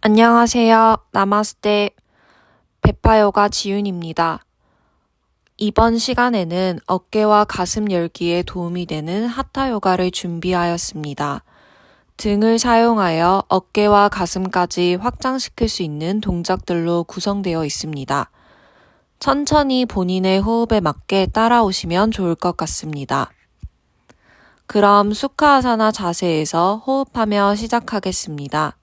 안녕하세요. 나마스테. 베파요가 지윤입니다. 이번 시간에는 어깨와 가슴 열기에 도움이 되는 하타 요가를 준비하였습니다. 등을 사용하여 어깨와 가슴까지 확장시킬 수 있는 동작들로 구성되어 있습니다. 천천히 본인의 호흡에 맞게 따라오시면 좋을 것 같습니다. 그럼 수카아사나 자세에서 호흡하며 시작하겠습니다.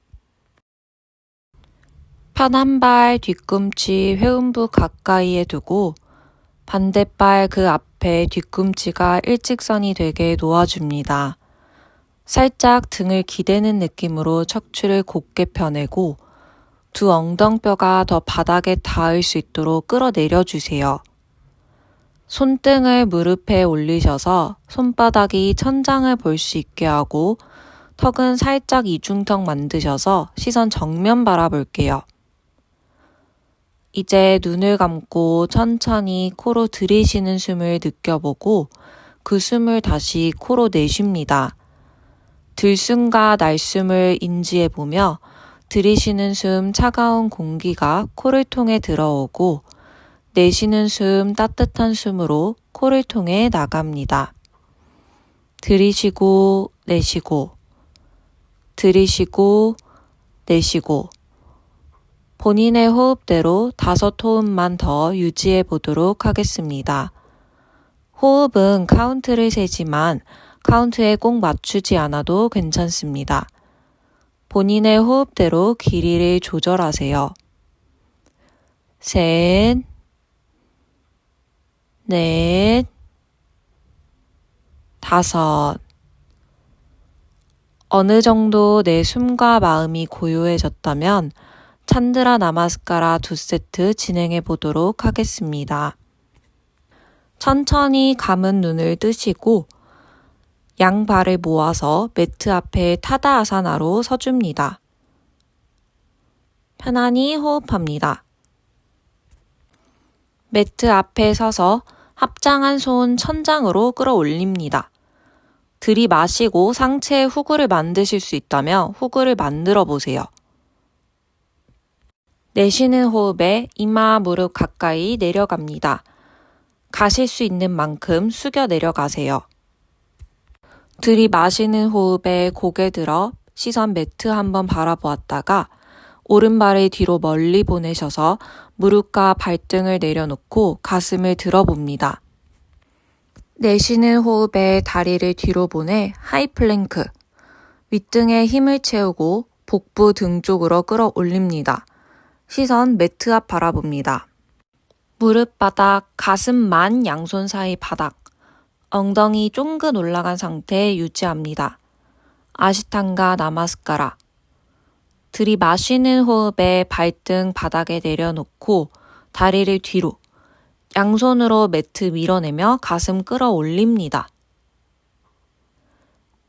편한 발 뒤꿈치 회음부 가까이에 두고 반대발 그 앞에 뒤꿈치가 일직선이 되게 놓아줍니다. 살짝 등을 기대는 느낌으로 척추를 곧게 펴내고 두 엉덩뼈가 더 바닥에 닿을 수 있도록 끌어내려주세요. 손등을 무릎에 올리셔서 손바닥이 천장을 볼 수 있게 하고 턱은 살짝 이중턱 만드셔서 시선 정면 바라볼게요. 이제 눈을 감고 천천히 코로 들이쉬는 숨을 느껴보고 그 숨을 다시 코로 내쉽니다. 들숨과 날숨을 인지해보며 들이쉬는 숨 차가운 공기가 코를 통해 들어오고 내쉬는 숨 따뜻한 숨으로 코를 통해 나갑니다. 들이쉬고 내쉬고 들이쉬고 내쉬고 본인의 호흡대로 5호흡만 더 유지해 보도록 하겠습니다. 호흡은 카운트를 세지만 카운트에 꼭 맞추지 않아도 괜찮습니다. 본인의 호흡대로 길이를 조절하세요. 셋, 넷, 다섯. 어느 정도 내 숨과 마음이 고요해졌다면 찬드라 나마스카라 2세트 진행해 보도록 하겠습니다. 천천히 감은 눈을 뜨시고 양발을 모아서 매트 앞에 타다아사나로 서줍니다. 편안히 호흡합니다. 매트 앞에 서서 합장한 손 천장으로 끌어올립니다. 들이마시고 상체에 후구를 만드실 수 있다면 후구를 만들어 보세요. 내쉬는 호흡에 이마, 무릎 가까이 내려갑니다. 가실 수 있는 만큼 숙여 내려가세요. 들이마시는 호흡에 고개 들어 시선 매트 한번 바라보았다가 오른발을 뒤로 멀리 보내셔서 무릎과 발등을 내려놓고 가슴을 들어봅니다. 내쉬는 호흡에 다리를 뒤로 보내 하이플랭크, 윗등에 힘을 채우고 복부 등 쪽으로 끌어올립니다. 시선 매트 앞 바라봅니다. 무릎 바닥, 가슴만 양손 사이 바닥, 엉덩이 쫑긋 올라간 상태 유지합니다. 아시탄가 나마스카라. 들이마시는 호흡에 발등 바닥에 내려놓고 다리를 뒤로, 양손으로 매트 밀어내며 가슴 끌어올립니다.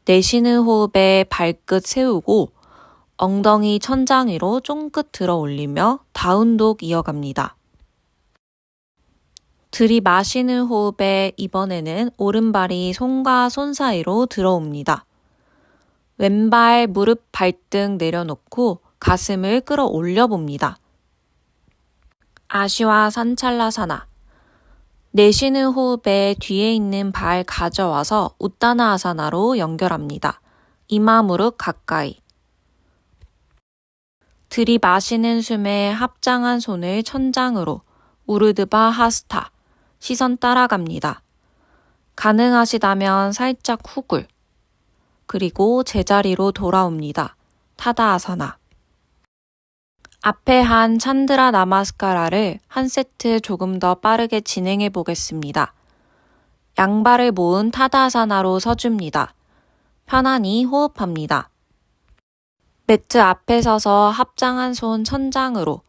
내쉬는 호흡에 발끝 세우고 엉덩이 천장 위로 쫑긋 들어 올리며 다운독 이어갑니다. 들이마시는 호흡에 이번에는 오른발이 손과 손 사이로 들어옵니다. 왼발 무릎 발등 내려놓고 가슴을 끌어올려 봅니다. 아시와 산찰라사나. 내쉬는 호흡에 뒤에 있는 발 가져와서 우따나 아사나로 연결합니다. 이마 무릎 가까이. 들이마시는 숨에 합장한 손을 천장으로 우르드바 하스타, 시선 따라갑니다. 가능하시다면 살짝 후굴, 그리고 제자리로 돌아옵니다. 타다아사나. 앞에 한 찬드라 나마스카라를 한 세트 조금 더 빠르게 진행해 보겠습니다. 양발을 모은 타다아사나로 서줍니다. 편안히 호흡합니다. 매트 앞에 서서 합장한 손 천장으로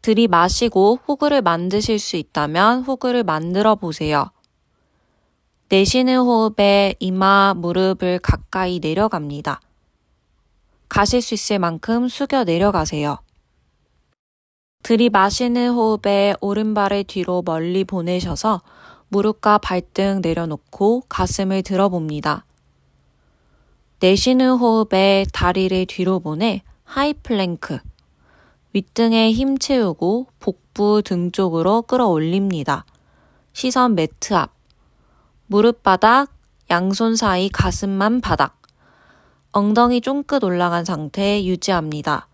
들이마시고 후구를 만드실 수 있다면 후구를 만들어 보세요. 내쉬는 호흡에 이마, 무릎을 가까이 내려갑니다. 가실 수 있을 만큼 숙여 내려가세요. 들이마시는 호흡에 오른발을 뒤로 멀리 보내셔서 무릎과 발등 내려놓고 가슴을 들어봅니다. 내쉬는 호흡에 다리를 뒤로 보내 하이플랭크, 윗등에 힘 채우고 복부 등 쪽으로 끌어올립니다. 시선 매트 앞. 무릎 바닥, 양손 사이 가슴만 바닥. 엉덩이 쫑긋 올라간 상태 유지합니다.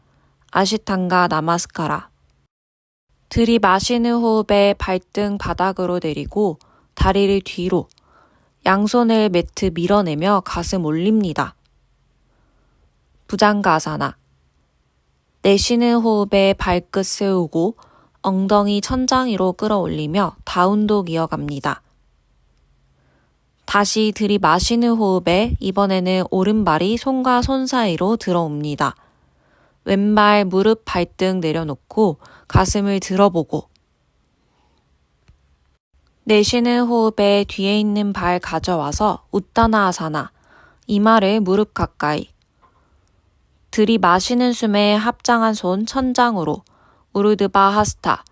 아시탄가 나마스카라. 들이마시는 호흡에 발등 바닥으로 내리고 다리를 뒤로, 양손을 매트 밀어내며 가슴 올립니다. 부장가사나. 내쉬는 호흡에 발끝 세우고 엉덩이 천장 위로 끌어올리며 다운독 이어갑니다. 다시 들이마시는 호흡에 이번에는 오른발이 손과 손 사이로 들어옵니다. 왼발 무릎 발등 내려놓고 가슴을 들어보고 내쉬는 호흡에 뒤에 있는 발 가져와서 우타나아사나, 이마를 무릎 가까이. 들이마시는 숨에 합장한 손 천장으로 우르드바 하스타,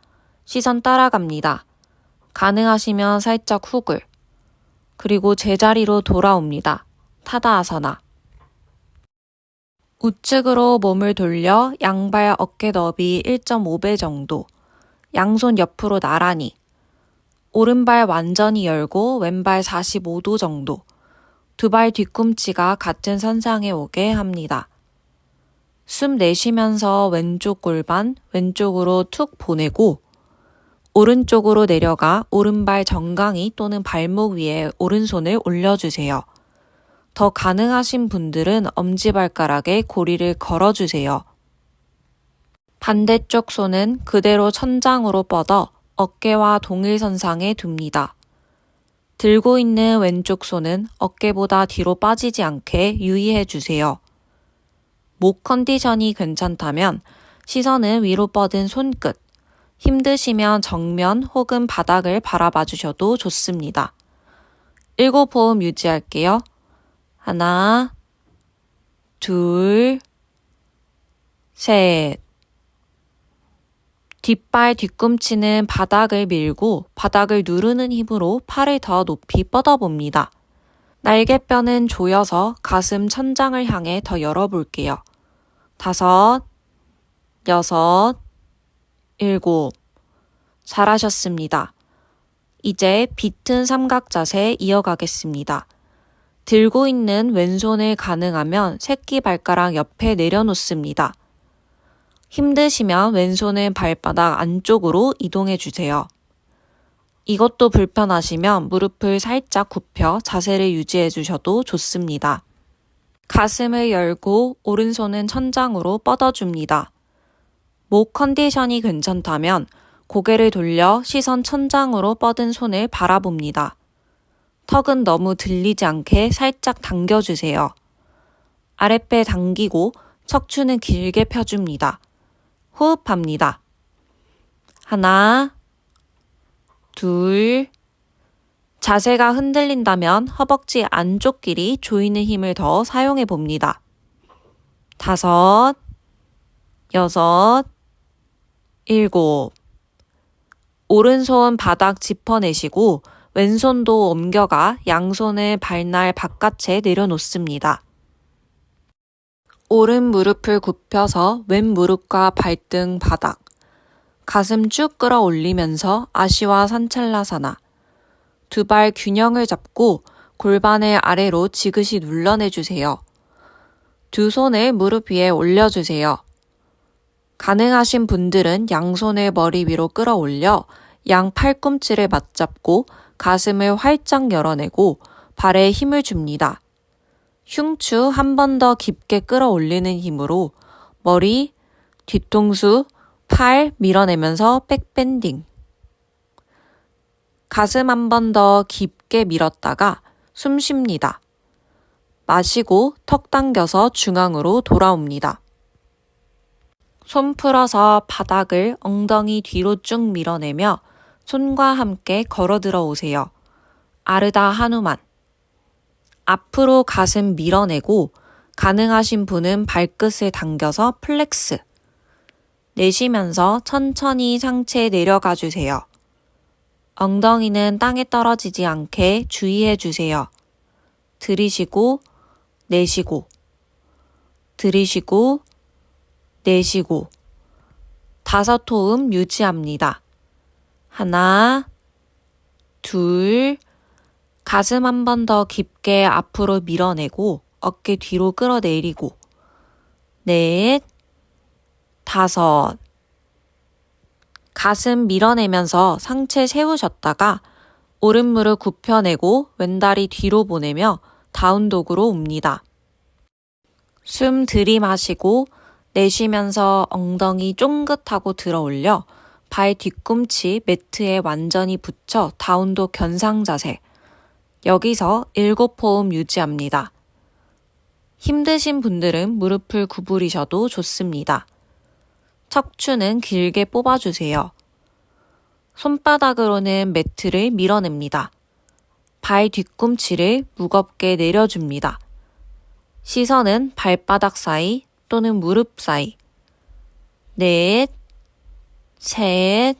시선 따라갑니다. 가능하시면 살짝 훅을. 그리고 제자리로 돌아옵니다. 타다아사나. 우측으로 몸을 돌려 양발 어깨 너비 1.5배 정도. 양손 옆으로 나란히. 오른발 완전히 열고 왼발 45도 정도. 두 발 뒤꿈치가 같은 선상에 오게 합니다. 숨 내쉬면서 왼쪽 골반 왼쪽으로 툭 보내고 오른쪽으로 내려가 오른발 정강이 또는 발목 위에 오른손을 올려주세요. 더 가능하신 분들은 엄지발가락에 고리를 걸어주세요. 반대쪽 손은 그대로 천장으로 뻗어 어깨와 동일선상에 둡니다. 들고 있는 왼쪽 손은 어깨보다 뒤로 빠지지 않게 유의해 주세요. 목 컨디션이 괜찮다면 시선은 위로 뻗은 손끝, 힘드시면 정면 혹은 바닥을 바라봐 주셔도 좋습니다. 7호흡 유지할게요. 하나, 둘, 셋. 뒷발 뒤꿈치는 바닥을 밀고 바닥을 누르는 힘으로 팔을 더 높이 뻗어봅니다. 날개뼈는 조여서 가슴 천장을 향해 더 열어볼게요. 5, 6, 7. 잘하셨습니다. 이제 비튼 삼각 자세 이어가겠습니다. 들고 있는 왼손을 가능하면 새끼발가락 옆에 내려놓습니다. 힘드시면 왼손은 발바닥 안쪽으로 이동해 주세요. 이것도 불편하시면 무릎을 살짝 굽혀 자세를 유지해 주셔도 좋습니다. 가슴을 열고 오른손은 천장으로 뻗어줍니다. 목 컨디션이 괜찮다면 고개를 돌려 시선 천장으로 뻗은 손을 바라봅니다. 턱은 너무 들리지 않게 살짝 당겨주세요. 아랫배 당기고 척추는 길게 펴줍니다. 호흡합니다. 하나, 둘. 자세가 흔들린다면 허벅지 안쪽 길이 조이는 힘을 더 사용해 봅니다. 5, 6, 7. 오른손 바닥 짚어내시고 왼손도 옮겨가 양손을 발날 바깥에 내려놓습니다. 오른 무릎을 굽혀서 왼 무릎과 발등 바닥, 가슴 쭉 끌어올리면서 아시와 산찰라사나, 두 발 균형을 잡고 골반을 아래로 지그시 눌러내주세요. 두 손을 무릎 위에 올려주세요. 가능하신 분들은 양손을 머리 위로 끌어올려 양 팔꿈치를 맞잡고 가슴을 활짝 열어내고 발에 힘을 줍니다. 흉추 한 번 더 깊게 끌어올리는 힘으로 머리, 뒤통수, 팔 밀어내면서 백밴딩. 가슴 한 번 더 깊게 밀었다가 숨 쉽니다. 마시고 턱 당겨서 중앙으로 돌아옵니다. 손 풀어서 바닥을 엉덩이 뒤로 쭉 밀어내며 손과 함께 걸어 들어오세요. 아르다 하누만. 앞으로 가슴 밀어내고 가능하신 분은 발끝을 당겨서 플렉스. 내쉬면서 천천히 상체 내려가 주세요. 엉덩이는 땅에 떨어지지 않게 주의해 주세요. 들이쉬고 내쉬고 들이쉬고 내쉬고 5 호흡 유지합니다. 하나, 둘, 가슴 한 번 더 깊게 앞으로 밀어내고 어깨 뒤로 끌어내리고 넷, 5. 가슴 밀어내면서 상체 세우셨다가 오른 무릎 굽혀내고 왼다리 뒤로 보내며 다운독으로 옵니다. 숨 들이마시고 내쉬면서 엉덩이 쫑긋하고 들어 올려 발 뒤꿈치 매트에 완전히 붙여 다운독 견상 자세. 여기서 7 호흡 유지합니다. 힘드신 분들은 무릎을 구부리셔도 좋습니다. 척추는 길게 뽑아주세요. 손바닥으로는 매트를 밀어냅니다. 발 뒤꿈치를 무겁게 내려줍니다. 시선은 발바닥 사이 또는 무릎 사이. 넷, 셋,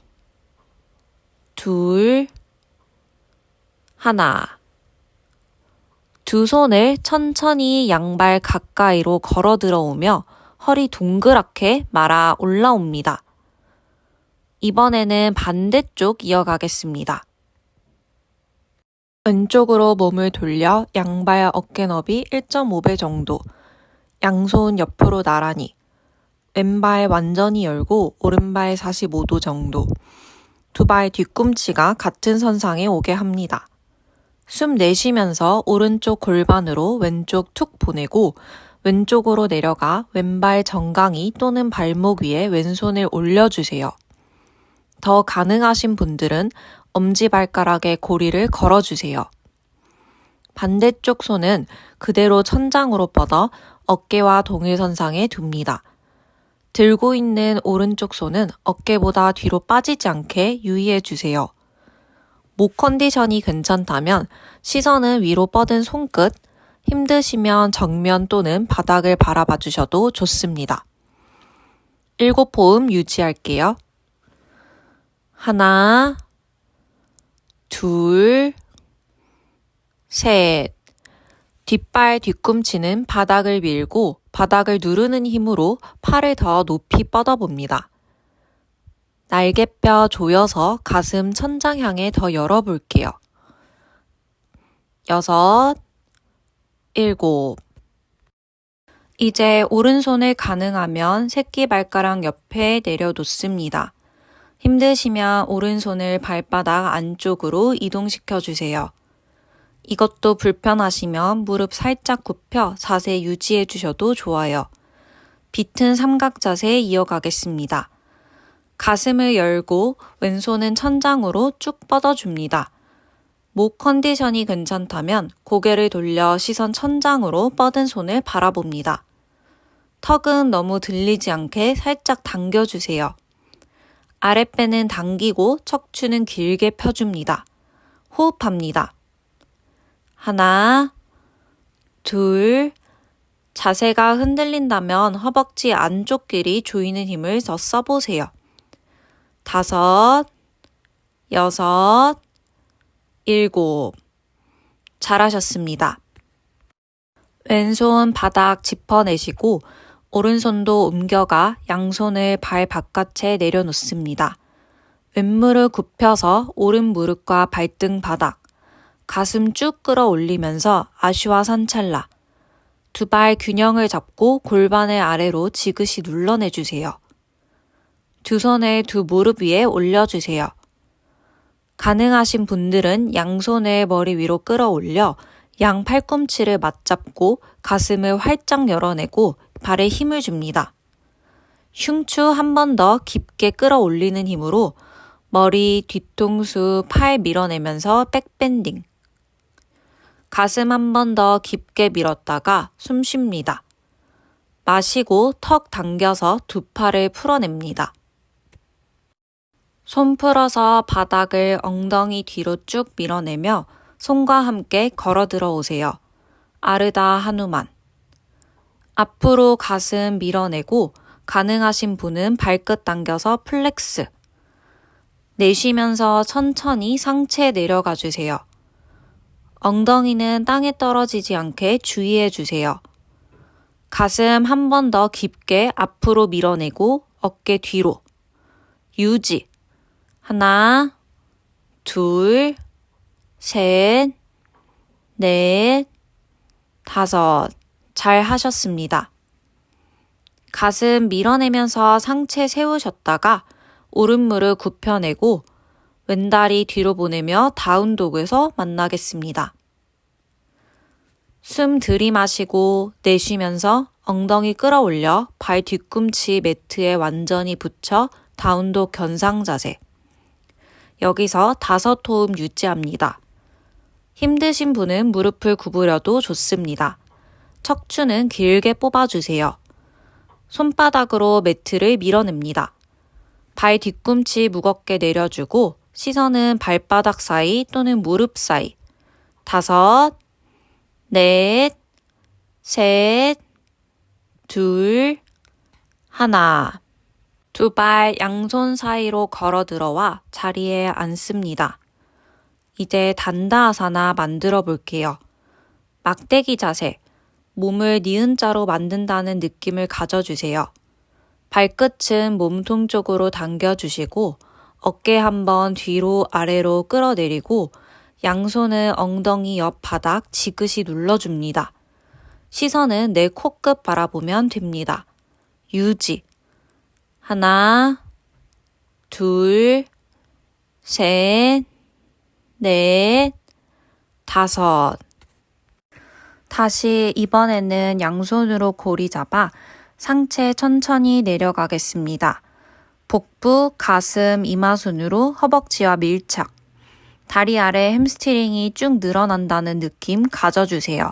둘, 하나. 두 손을 천천히 양발 가까이로 걸어 들어오며 허리 동그랗게 말아 올라옵니다. 이번에는 반대쪽 이어가겠습니다. 왼쪽으로 몸을 돌려 양발 어깨 너비 1.5배 정도, 양손 옆으로 나란히, 왼발 완전히 열고 오른발 45도 정도, 두 발 뒤꿈치가 같은 선상에 오게 합니다. 숨 내쉬면서 오른쪽 골반으로 왼쪽 툭 보내고 왼쪽으로 내려가 왼발 정강이 또는 발목 위에 왼손을 올려주세요. 더 가능하신 분들은 엄지발가락에 고리를 걸어주세요. 반대쪽 손은 그대로 천장으로 뻗어 어깨와 동일선상에 둡니다. 들고 있는 오른쪽 손은 어깨보다 뒤로 빠지지 않게 유의해주세요. 목 컨디션이 괜찮다면 시선은 위로 뻗은 손끝, 힘드시면 정면 또는 바닥을 바라봐 주셔도 좋습니다. 7 호흡 유지할게요. 하나, 둘, 셋. 뒷발 뒤꿈치는 바닥을 밀고 바닥을 누르는 힘으로 팔을 더 높이 뻗어봅니다. 날개뼈 조여서 가슴 천장 향해 더 열어볼게요. 6, 7. 이제 오른손을 가능하면 새끼발가락 옆에 내려놓습니다. 힘드시면 오른손을 발바닥 안쪽으로 이동시켜 주세요. 이것도 불편하시면 무릎 살짝 굽혀 자세 유지해 주셔도 좋아요. 비튼 삼각 자세 이어가겠습니다. 가슴을 열고 왼손은 천장으로 쭉 뻗어줍니다. 목 컨디션이 괜찮다면 고개를 돌려 시선 천장으로 뻗은 손을 바라봅니다. 턱은 너무 들리지 않게 살짝 당겨주세요. 아랫배는 당기고 척추는 길게 펴줍니다. 호흡합니다. 하나, 둘, 자세가 흔들린다면 허벅지 안쪽 길이 조이는 힘을 더 써보세요. 5, 6, 7. 잘하셨습니다. 왼손 바닥 짚어내시고 오른손도 옮겨가 양손을 발 바깥에 내려놓습니다. 왼무릎 굽혀서 오른 무릎과 발등 바닥, 가슴 쭉 끌어올리면서 아쉬와산찰라. 두 발 균형을 잡고 골반을 아래로 지그시 눌러내주세요. 두 손을 두 무릎 위에 올려주세요. 가능하신 분들은 양손을 머리 위로 끌어올려 양 팔꿈치를 맞잡고 가슴을 활짝 열어내고 발에 힘을 줍니다. 흉추 한 번 더 깊게 끌어올리는 힘으로 머리, 뒤통수, 팔 밀어내면서 백밴딩. 가슴 한 번 더 깊게 밀었다가 숨 쉽니다. 마시고 턱 당겨서 두 팔을 풀어냅니다. 손 풀어서 바닥을 엉덩이 뒤로 쭉 밀어내며 손과 함께 걸어 들어오세요. 아르다 하누만. 앞으로 가슴 밀어내고 가능하신 분은 발끝 당겨서 플렉스. 내쉬면서 천천히 상체 내려가 주세요. 엉덩이는 땅에 떨어지지 않게 주의해 주세요. 가슴 한 번 더 깊게 앞으로 밀어내고 어깨 뒤로. 유지. 하나, 둘, 셋, 넷, 다섯. 잘 하셨습니다. 가슴 밀어내면서 상체 세우셨다가 오른 무릎 굽혀내고 왼다리 뒤로 보내며 다운독에서 만나겠습니다. 숨 들이마시고 내쉬면서 엉덩이 끌어올려 발 뒤꿈치 매트에 완전히 붙여 다운독 견상 자세. 여기서 5호흡 유지합니다. 힘드신 분은 무릎을 구부려도 좋습니다. 척추는 길게 뽑아주세요. 손바닥으로 매트를 밀어냅니다. 발 뒤꿈치 무겁게 내려주고 시선은 발바닥 사이 또는 무릎 사이. 5, 넷, 셋, 둘, 하나. 두 발 양손 사이로 걸어 들어와 자리에 앉습니다. 이제 단다아사나 만들어 볼게요. 막대기 자세. 몸을 니은자로 만든다는 느낌을 가져주세요. 발끝은 몸통 쪽으로 당겨주시고 어깨 한번 뒤로 아래로 끌어내리고 양손은 엉덩이 옆 바닥 지그시 눌러줍니다. 시선은 내 코끝 바라보면 됩니다. 유지. 하나, 둘, 셋, 넷, 다섯. 다시 이번에는 양손으로 고리 잡아 상체 천천히 내려가겠습니다. 복부, 가슴, 이마순으로 허벅지와 밀착. 다리 아래 햄스트링이 쭉 늘어난다는 느낌 가져주세요.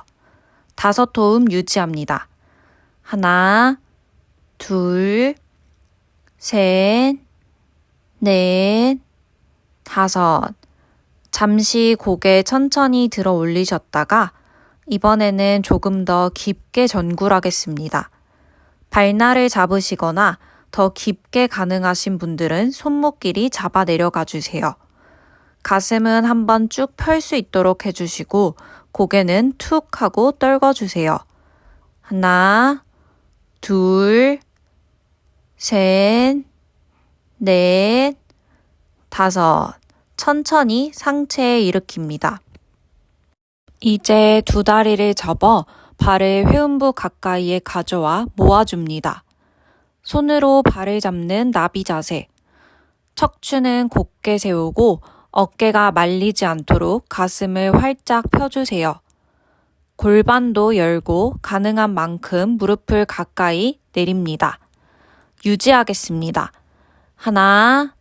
5호흡 유지합니다. 하나, 둘, 셋, 넷, 다섯. 잠시 고개 천천히 들어 올리셨다가 이번에는 조금 더 깊게 전굴하겠습니다. 발날을 잡으시거나 더 깊게 가능하신 분들은 손목길이 잡아 내려가 주세요. 가슴은 한번 쭉 펼 수 있도록 해주시고 고개는 툭 하고 떨궈주세요. 하나, 둘, 셋, 넷, 다섯. 천천히 상체에 일으킵니다. 이제 두 다리를 접어 발을 회음부 가까이에 가져와 모아줍니다. 손으로 발을 잡는 나비 자세. 척추는 곧게 세우고 어깨가 말리지 않도록 가슴을 활짝 펴주세요. 골반도 열고 가능한 만큼 무릎을 가까이 내립니다. 유지하겠습니다. 하나,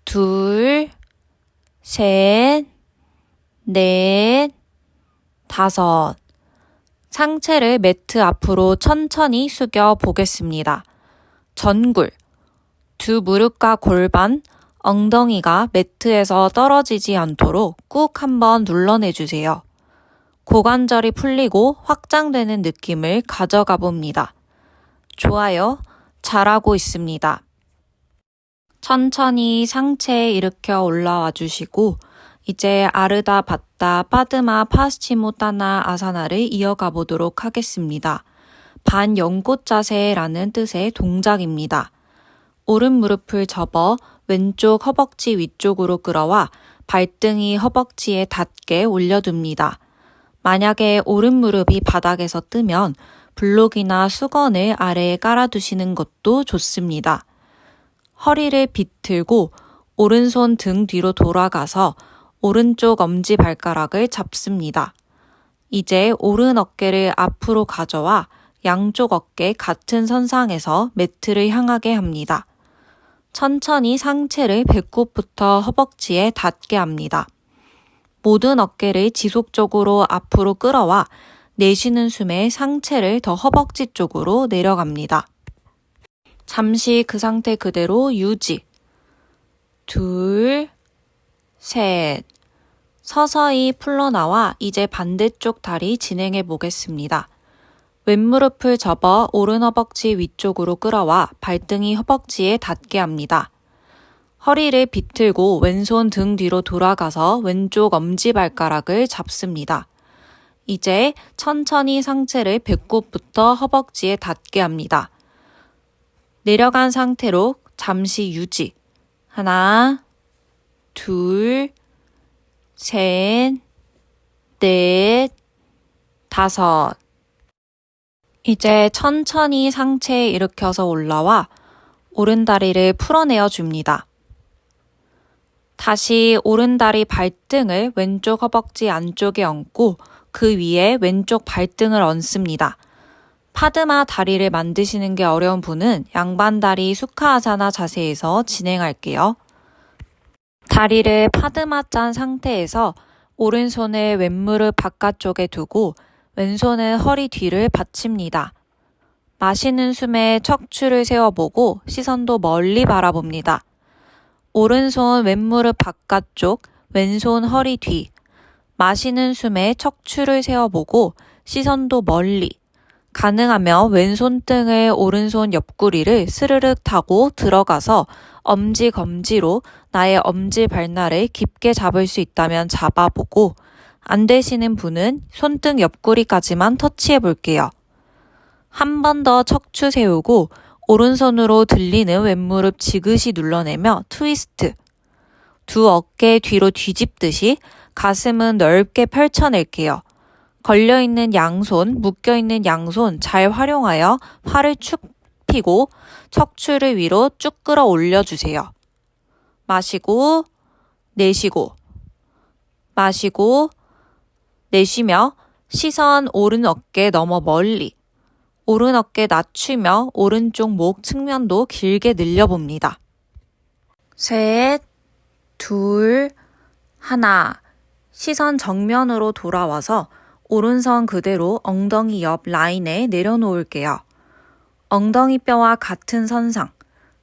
둘, 셋, 넷, 다섯. 상체를 매트 앞으로 천천히 숙여 보겠습니다. 전굴. 두 무릎과 골반, 엉덩이가 매트에서 떨어지지 않도록 꾹 한번 눌러내주세요. 고관절이 풀리고 확장되는 느낌을 가져가 봅니다. 좋아요. 잘하고 있습니다. 천천히 상체에 일으켜 올라와 주시고 이제 아르다 바타 파드마 파스치모타나 아사나를 이어가 보도록 하겠습니다. 반연꽃 자세라는 뜻의 동작입니다. 오른 무릎을 접어 왼쪽 허벅지 위쪽으로 끌어와 발등이 허벅지에 닿게 올려둡니다. 만약에 오른 무릎이 바닥에서 뜨면 블록이나 수건을 아래에 깔아두시는 것도 좋습니다. 허리를 비틀고 오른손 등 뒤로 돌아가서 오른쪽 엄지발가락을 잡습니다. 이제 오른 어깨를 앞으로 가져와 양쪽 어깨 같은 선상에서 매트를 향하게 합니다. 천천히 상체를 배꼽부터 허벅지에 닿게 합니다. 모든 어깨를 지속적으로 앞으로 끌어와 내쉬는 숨에 상체를 더 허벅지 쪽으로 내려갑니다. 잠시 그 상태 그대로 유지. 둘, 셋. 서서히 풀러나와 이제 반대쪽 다리 진행해 보겠습니다. 왼무릎을 접어 오른 허벅지 위쪽으로 끌어와 발등이 허벅지에 닿게 합니다. 허리를 비틀고 왼손 등 뒤로 돌아가서 왼쪽 엄지발가락을 잡습니다. 이제 천천히 상체를 배꼽부터 허벅지에 닿게 합니다. 내려간 상태로 잠시 유지. 하나, 둘, 셋, 넷, 다섯. 이제 천천히 상체 일으켜서 올라와 오른다리를 풀어내어 줍니다. 다시 오른다리 발등을 왼쪽 허벅지 안쪽에 얹고 그 위에 왼쪽 발등을 얹습니다. 파드마 다리를 만드시는 게 어려운 분은 양반다리 수카아사나 자세에서 진행할게요. 다리를 파드마 짠 상태에서 오른손을 왼무릎 바깥쪽에 두고 왼손은 허리 뒤를 받칩니다. 마시는 숨에 척추를 세워보고 시선도 멀리 바라봅니다. 오른손 왼무릎 바깥쪽, 왼손 허리 뒤. 마시는 숨에 척추를 세워보고 시선도 멀리. 가능하면 왼손등을 오른손 옆구리를 스르륵 타고 들어가서 엄지 검지로 나의 엄지 발날을 깊게 잡을 수 있다면 잡아보고 안 되시는 분은 손등 옆구리까지만 터치해 볼게요. 한 번 더 척추 세우고 오른손으로 들리는 왼무릎 지그시 눌러내며 트위스트. 두 어깨 뒤로 뒤집듯이 가슴은 넓게 펼쳐낼게요. 걸려있는 양손, 묶여있는 양손 잘 활용하여 팔을 축 펴고 척추를 위로 쭉 끌어 올려주세요. 마시고, 내쉬고, 마시고, 내쉬며 시선 오른 어깨 너머 멀리. 오른 어깨 낮추며 오른쪽 목 측면도 길게 늘려봅니다. 셋, 둘, 하나. 시선 정면으로 돌아와서 오른손 그대로 엉덩이 옆 라인에 내려놓을게요. 엉덩이 뼈와 같은 선상,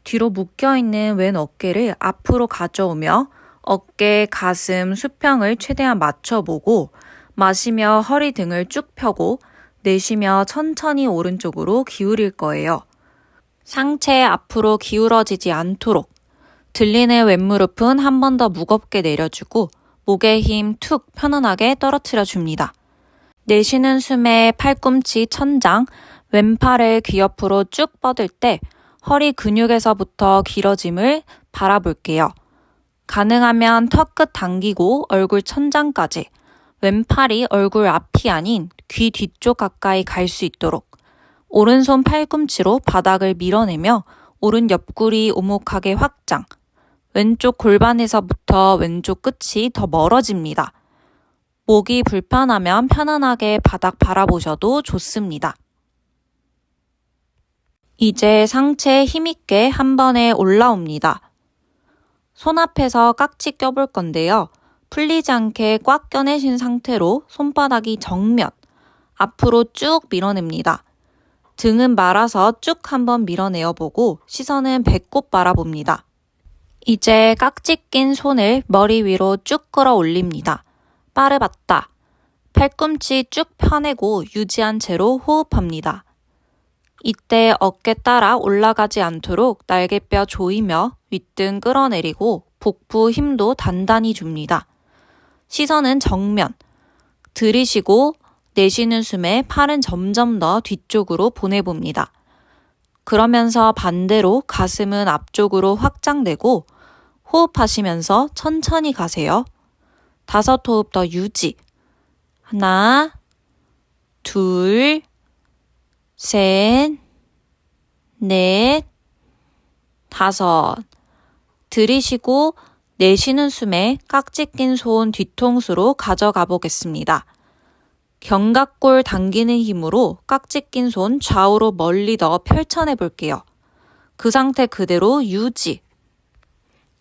뒤로 묶여있는 왼 어깨를 앞으로 가져오며 어깨, 가슴, 수평을 최대한 맞춰보고 마시며 허리 등을 쭉 펴고 내쉬며 천천히 오른쪽으로 기울일 거예요. 상체 앞으로 기울어지지 않도록 들리는 왼무릎은 한 번 더 무겁게 내려주고 목에 힘 툭 편안하게 떨어뜨려 줍니다. 내쉬는 숨에 팔꿈치 천장, 왼팔을 귀 옆으로 쭉 뻗을 때 허리 근육에서부터 길어짐을 바라볼게요. 가능하면 턱끝 당기고 얼굴 천장까지 왼팔이 얼굴 앞이 아닌 귀 뒤쪽 가까이 갈 수 있도록 오른손 팔꿈치로 바닥을 밀어내며 오른 옆구리 오목하게 확장. 왼쪽 골반에서부터 왼쪽 끝이 더 멀어집니다. 목이 불편하면 편안하게 바닥 바라보셔도 좋습니다. 이제 상체 힘있게 한 번에 올라옵니다. 손 앞에서 깍지 껴볼 건데요. 풀리지 않게 꽉 껴내신 상태로 손바닥이 정면, 앞으로 쭉 밀어냅니다. 등은 말아서 쭉 한번 밀어내어보고 시선은 배꼽 바라봅니다. 이제 깍지 낀 손을 머리 위로 쭉 끌어 올립니다. 빠르봤다. 팔꿈치 쭉 펴내고 유지한 채로 호흡합니다. 이때 어깨 따라 올라가지 않도록 날개뼈 조이며 윗등 끌어내리고 복부 힘도 단단히 줍니다. 시선은 정면. 들이쉬고 내쉬는 숨에 팔은 점점 더 뒤쪽으로 보내봅니다. 그러면서 반대로 가슴은 앞쪽으로 확장되고 호흡하시면서 천천히 가세요. 5 호흡 더 유지. 하나, 둘, 셋, 넷, 5. 들이쉬고 내쉬는 숨에 깍지 낀 손 뒤통수로 가져가 보겠습니다. 견갑골 당기는 힘으로 깍지 낀 손 좌우로 멀리 더 펼쳐내 볼게요. 그 상태 그대로 유지.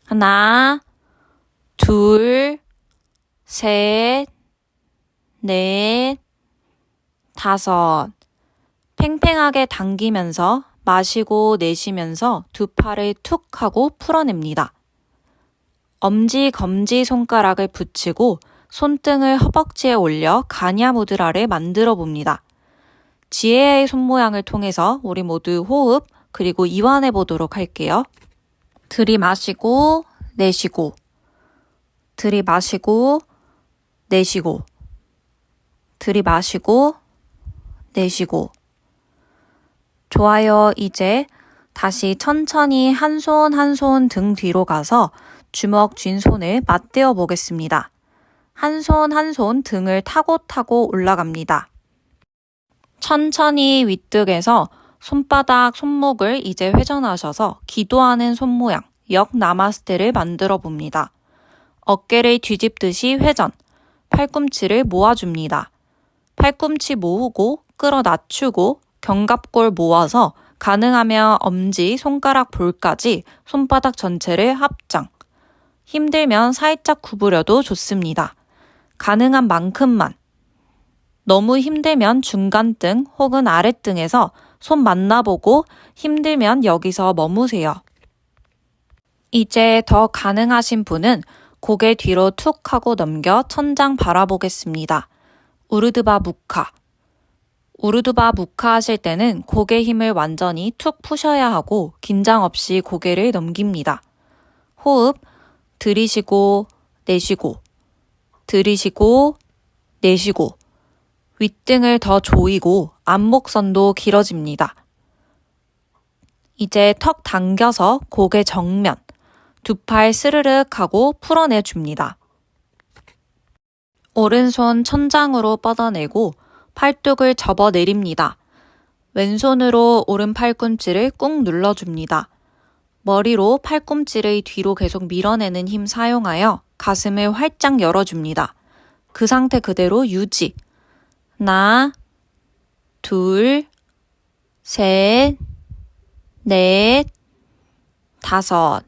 하나, 둘, 셋, 넷, 5. 팽팽하게 당기면서 마시고 내쉬면서 두 팔을 툭 하고 풀어냅니다. 엄지, 검지 손가락을 붙이고 손등을 허벅지에 올려 가냐무드라를 만들어 봅니다. 지혜의 손모양을 통해서 우리 모두 호흡 그리고 이완해 보도록 할게요. 들이마시고 내쉬고 들이마시고 내쉬고 들이마시고 내쉬고. 좋아요. 이제 다시 천천히 한 손 한 손 등 뒤로 가서 주먹 쥔 손을 맞대어 보겠습니다. 한 손 한 손 등을 타고 올라갑니다. 천천히 윗등에서 손바닥, 손목을 이제 회전하셔서 기도하는 손 모양, 역 나마스테를 만들어 봅니다. 어깨를 뒤집듯이 회전, 팔꿈치를 모아줍니다. 팔꿈치 모으고 끌어 낮추고 견갑골 모아서 가능하면 엄지, 손가락 볼까지 손바닥 전체를 합장. 힘들면 살짝 구부려도 좋습니다. 가능한 만큼만. 너무 힘들면 중간등 혹은 아랫등에서 손 만나보고 힘들면 여기서 머무세요. 이제 더 가능하신 분은 고개 뒤로 툭 하고 넘겨 천장 바라보겠습니다. 우르드바 무카. 우르드바 무카 하실 때는 고개 힘을 완전히 툭 푸셔야 하고 긴장 없이 고개를 넘깁니다. 호흡, 들이쉬고 내쉬고, 들이쉬고 내쉬고, 윗등을 더 조이고 안목선도 길어집니다. 이제 턱 당겨서 고개 정면, 두 팔 스르륵 하고 풀어내줍니다. 오른손 천장으로 뻗어내고 팔뚝을 접어 내립니다. 왼손으로 오른 팔꿈치를 꾹 눌러줍니다. 머리로 팔꿈치를 뒤로 계속 밀어내는 힘 사용하여 가슴을 활짝 열어줍니다. 그 상태 그대로 유지. 하나, 둘, 셋, 넷, 다섯.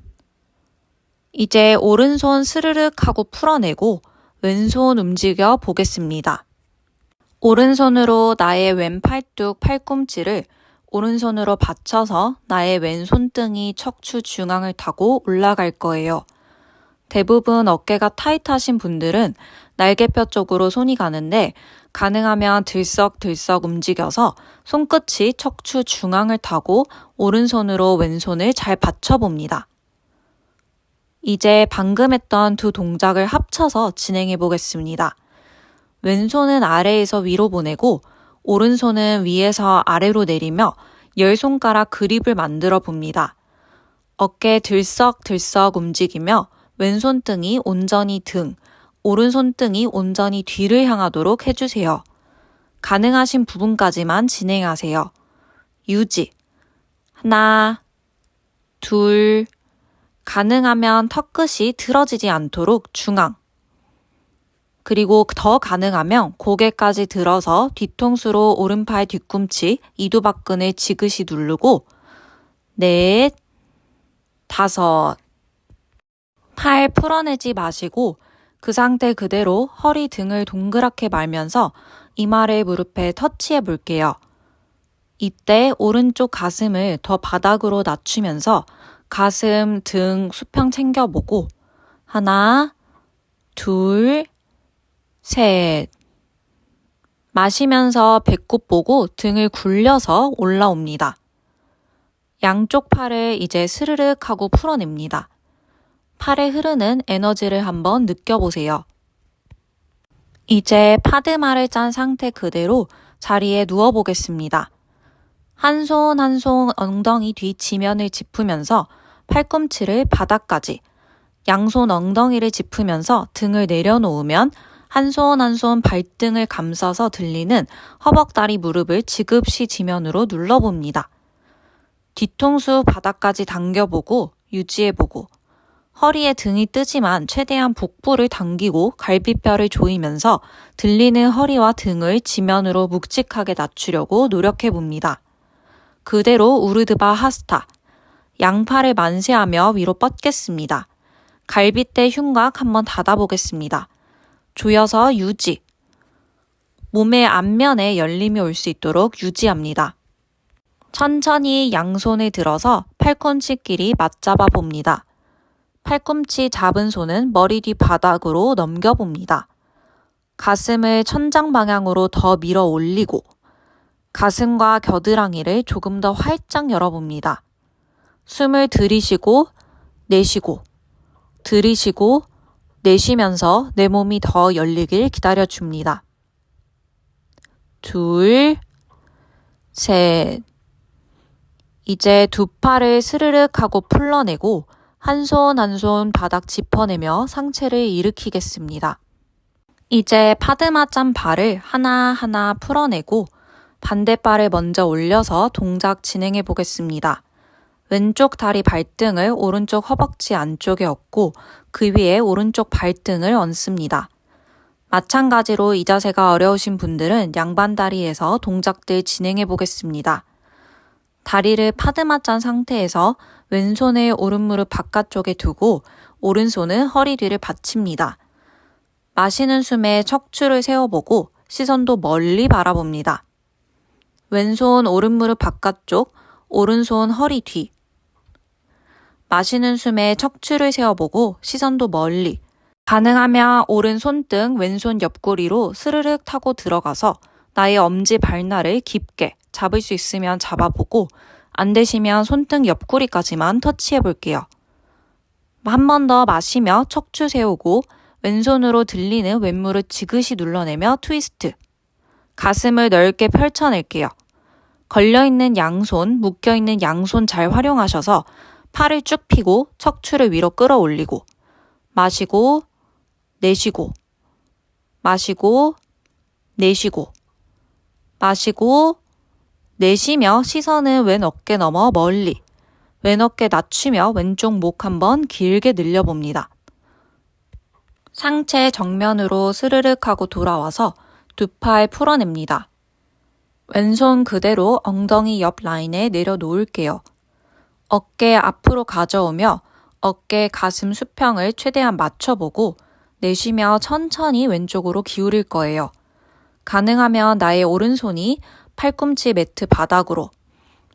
이제 오른손 스르륵 하고 풀어내고 왼손 움직여 보겠습니다. 오른손으로 나의 왼 팔뚝 팔꿈치를 오른손으로 받쳐서 나의 왼 손등이 척추 중앙을 타고 올라갈 거예요. 대부분 어깨가 타이트하신 분들은 날개뼈 쪽으로 손이 가는데 가능하면 들썩들썩 움직여서 손끝이 척추 중앙을 타고 오른손으로 왼손을 잘 받쳐봅니다. 이제 방금 했던 두 동작을 합쳐서 진행해 보겠습니다. 왼손은 아래에서 위로 보내고 오른손은 위에서 아래로 내리며 10손가락 그립을 만들어 봅니다. 어깨 들썩들썩 움직이며 왼손등이 온전히 등, 오른손등이 온전히 뒤를 향하도록 해주세요. 가능하신 부분까지만 진행하세요. 유지. 하나, 둘, 가능하면 턱끝이 틀어지지 않도록 중앙. 그리고 더 가능하면 고개까지 들어서 뒤통수로 오른팔 뒤꿈치, 이두박근을 지그시 누르고 넷, 다섯. 팔 풀어내지 마시고 그 상태 그대로 허리 등을 동그랗게 말면서 이마를 무릎에 터치해 볼게요. 이때 오른쪽 가슴을 더 바닥으로 낮추면서 가슴, 등, 수평 챙겨보고 하나, 둘, 셋. 마시면서 배꼽 보고 등을 굴려서 올라옵니다. 양쪽 팔을 이제 스르륵 하고 풀어냅니다. 팔에 흐르는 에너지를 한번 느껴보세요. 이제 파드마를 짠 상태 그대로 자리에 누워보겠습니다. 한 손 한 손 엉덩이 뒤 지면을 짚으면서 팔꿈치를 바닥까지, 양손 엉덩이를 짚으면서 등을 내려놓으면 한 손 한 손 발등을 감싸서 들리는 허벅다리 무릎을 지급시 지면으로 눌러봅니다. 뒤통수 바닥까지 당겨보고 유지해보고 허리에 등이 뜨지만 최대한 복부를 당기고 갈비뼈를 조이면서 들리는 허리와 등을 지면으로 묵직하게 낮추려고 노력해봅니다. 그대로 우르드바 하스타. 양팔을 만세하며 위로 뻗겠습니다. 갈비뼈 흉곽 한번 닫아보겠습니다. 조여서 유지. 몸의 앞면에 열림이 올 수 있도록 유지합니다. 천천히 양손을 들어서 팔꿈치끼리 맞잡아 봅니다. 팔꿈치 잡은 손은 머리 뒤 바닥으로 넘겨봅니다. 가슴을 천장 방향으로 더 밀어 올리고 가슴과 겨드랑이를 조금 더 활짝 열어봅니다. 숨을 들이쉬고 내쉬고 들이쉬고 내쉬면서 내 몸이 더 열리길 기다려줍니다. 둘, 셋. 이제 두 팔을 스르륵 하고 풀러내고 한 손 한 손 바닥 짚어내며 상체를 일으키겠습니다. 이제 파드마짠 발을 하나하나 풀어내고 반대발을 먼저 올려서 동작 진행해 보겠습니다. 왼쪽 다리 발등을 오른쪽 허벅지 안쪽에 얹고 그 위에 오른쪽 발등을 얹습니다. 마찬가지로 이 자세가 어려우신 분들은 양반 다리에서 동작들 진행해 보겠습니다. 다리를 파드마 짠 상태에서 왼손을 오른무릎 바깥쪽에 두고 오른손은 허리 뒤를 받칩니다. 마시는 숨에 척추를 세워보고 시선도 멀리 바라봅니다. 왼손 오른무릎 바깥쪽, 오른손 허리 뒤. 마시는 숨에 척추를 세워보고 시선도 멀리. 가능하면 오른 손등, 왼손 옆구리로 스르륵 타고 들어가서 나의 엄지 발날을 깊게 잡을 수 있으면 잡아보고 안 되시면 손등 옆구리까지만 터치해 볼게요. 한 번 더 마시며 척추 세우고 왼손으로 들리는 왼무릎 지그시 눌러내며 트위스트. 가슴을 넓게 펼쳐낼게요. 걸려있는 양손, 묶여있는 양손 잘 활용하셔서 팔을 쭉 펴고 척추를 위로 끌어올리고 마시고 내쉬고 마시고 내쉬고 마시고 내쉬며 시선은 왼 어깨 너머 멀리 왼 어깨 낮추며 왼쪽 목 한번 길게 늘려봅니다. 상체 정면으로 스르륵 하고 돌아와서 두 팔 풀어냅니다. 왼손 그대로 엉덩이 옆 라인에 내려놓을게요. 어깨 앞으로 가져오며 어깨 가슴 수평을 최대한 맞춰보고 내쉬며 천천히 왼쪽으로 기울일 거예요. 가능하면 나의 오른손이 팔꿈치 매트 바닥으로,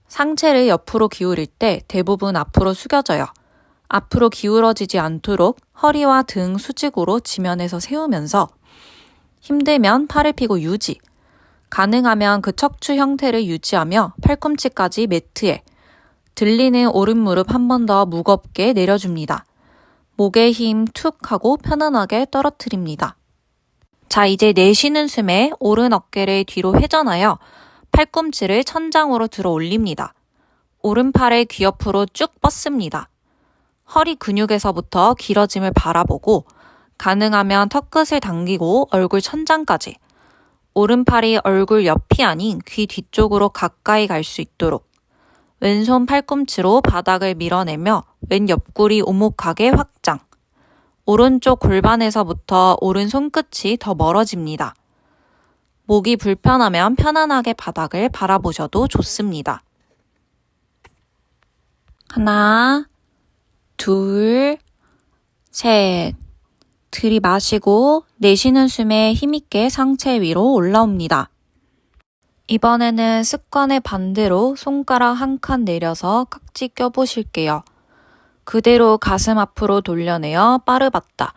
상체를 옆으로 기울일 때 대부분 앞으로 숙여져요. 앞으로 기울어지지 않도록 허리와 등 수직으로 지면에서 세우면서 힘들면 팔을 펴고 유지. 가능하면 그 척추 형태를 유지하며 팔꿈치까지 매트에 들리는 오른 무릎 한 번 더 무겁게 내려줍니다. 목에 힘 툭 하고 편안하게 떨어뜨립니다. 자, 이제 내쉬는 숨에 오른 어깨를 뒤로 회전하여 팔꿈치를 천장으로 들어 올립니다. 오른팔을 귀 옆으로 쭉 뻗습니다. 허리 근육에서부터 길어짐을 바라보고 가능하면 턱끝을 당기고 얼굴 천장까지 오른팔이 얼굴 옆이 아닌 귀 뒤쪽으로 가까이 갈 수 있도록 왼손 팔꿈치로 바닥을 밀어내며 왼 옆구리 오목하게 확장. 오른쪽 골반에서부터 오른 손끝이 더 멀어집니다. 목이 불편하면 편안하게 바닥을 바라보셔도 좋습니다. 하나, 둘, 셋. 들이마시고 내쉬는 숨에 힘있게 상체 위로 올라옵니다. 이번에는 습관의 반대로 손가락 한 칸 내려서 깍지 껴보실게요. 그대로 가슴 앞으로 돌려내어 빠르봤다.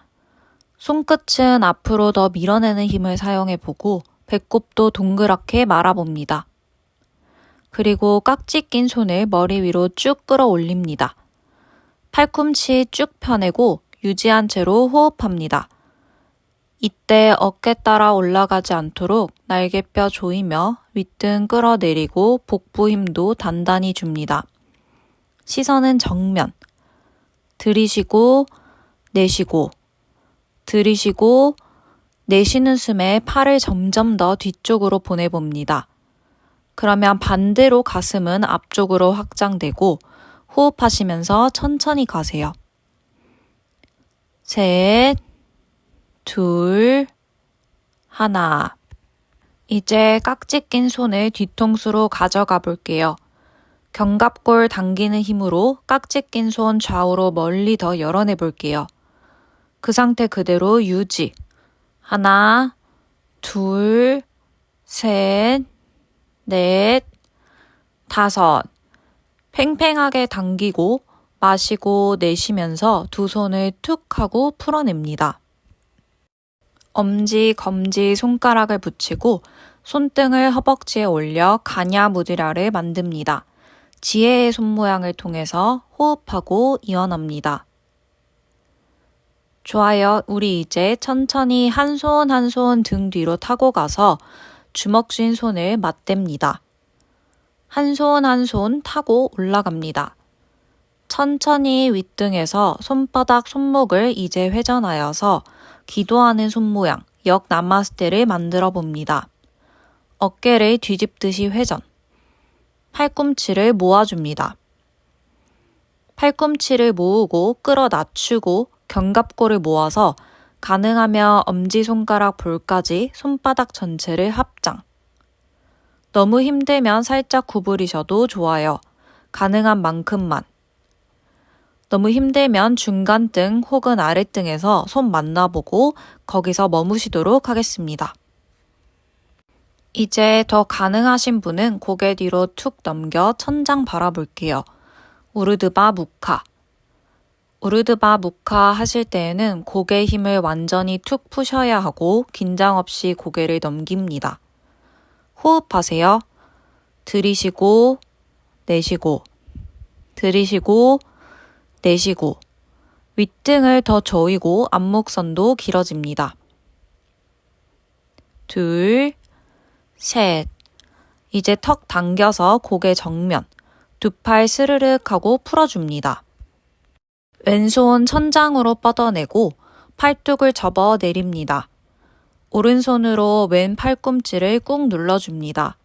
손끝은 앞으로 더 밀어내는 힘을 사용해보고 배꼽도 동그랗게 말아봅니다. 그리고 깍지 낀 손을 머리 위로 쭉 끌어올립니다. 팔꿈치 쭉 펴내고 유지한 채로 호흡합니다. 이때 어깨 따라 올라가지 않도록 날개뼈 조이며 윗등 끌어내리고 복부 힘도 단단히 줍니다. 시선은 정면. 들이쉬고 내쉬고 들이쉬고 내쉬는 숨에 팔을 점점 더 뒤쪽으로 보내봅니다. 그러면 반대로 가슴은 앞쪽으로 확장되고 호흡하시면서 천천히 가세요. 셋, 둘, 하나. 이제 깍지 낀 손을 뒤통수로 가져가 볼게요. 견갑골 당기는 힘으로 깍지 낀 손 좌우로 멀리 더 열어내 볼게요. 그 상태 그대로 유지. 하나, 둘, 셋, 넷, 다섯. 팽팽하게 당기고 마시고 내쉬면서 두 손을 툭 하고 풀어냅니다. 엄지, 검지, 손가락을 붙이고 손등을 허벅지에 올려 가냐무드라를 만듭니다. 지혜의 손 모양을 통해서 호흡하고 이완합니다. 좋아요. 우리 이제 천천히 한 손 한 손 등 뒤로 타고 가서 주먹 쥔 손을 맞댑니다. 한 손 한 손 타고 올라갑니다. 천천히 윗등에서 손바닥 손목을 이제 회전하여서 기도하는 손 모양 역 나마스테를 만들어 봅니다. 어깨를 뒤집듯이 회전. 팔꿈치를 모아줍니다. 팔꿈치를 모으고 끌어 낮추고 견갑골을 모아서 가능하면 엄지손가락 볼까지 손바닥 전체를 합장. 너무 힘들면 살짝 구부리셔도 좋아요. 가능한 만큼만. 너무 힘들면 중간등 혹은 아랫등에서 손 만나보고 거기서 머무시도록 하겠습니다. 이제 더 가능하신 분은 고개 뒤로 툭 넘겨 천장 바라볼게요. 우르드바 무카. 우르드바 무카 하실 때에는 고개 힘을 완전히 툭 푸셔야 하고 긴장 없이 고개를 넘깁니다. 호흡하세요. 들이쉬고 내쉬고 들이쉬고 내쉬고 윗등을 더 조이고 앞목선도 길어집니다. 둘, 셋. 이제 턱 당겨서 고개 정면, 두 팔 스르륵 하고 풀어줍니다. 왼손 천장으로 뻗어내고 팔뚝을 접어 내립니다. 오른손으로 왼 팔꿈치를 꾹 눌러줍니다.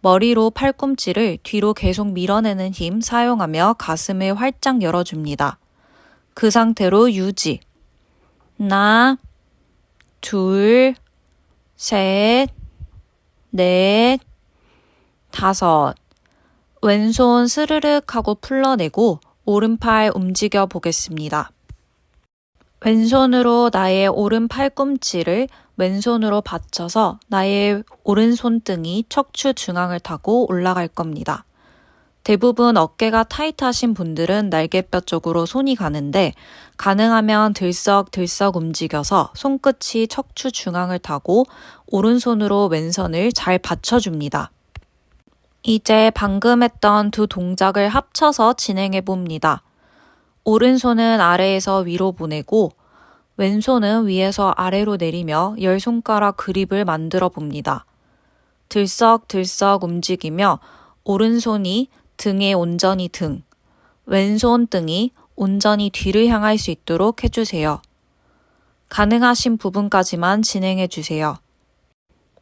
머리로 팔꿈치를 뒤로 계속 밀어내는 힘 사용하며 가슴을 활짝 열어줍니다. 그 상태로 유지. 하나, 둘, 셋, 넷, 다섯. 왼손 스르륵 하고 풀러내고 오른팔 움직여 보겠습니다. 왼손으로 나의 오른 팔꿈치를 왼손으로 받쳐서 나의 오른손등이 척추 중앙을 타고 올라갈 겁니다. 대부분 어깨가 타이트하신 분들은 날개뼈 쪽으로 손이 가는데 가능하면 들썩들썩 움직여서 손끝이 척추 중앙을 타고 오른손으로 왼손을 잘 받쳐줍니다. 이제 방금 했던 두 동작을 합쳐서 진행해 봅니다. 오른손은 아래에서 위로 보내고 왼손은 위에서 아래로 내리며 10손가락 그립을 만들어 봅니다. 들썩들썩 움직이며 오른손이 등에 온전히 등, 왼손 등이 온전히 뒤를 향할 수 있도록 해주세요. 가능하신 부분까지만 진행해 주세요.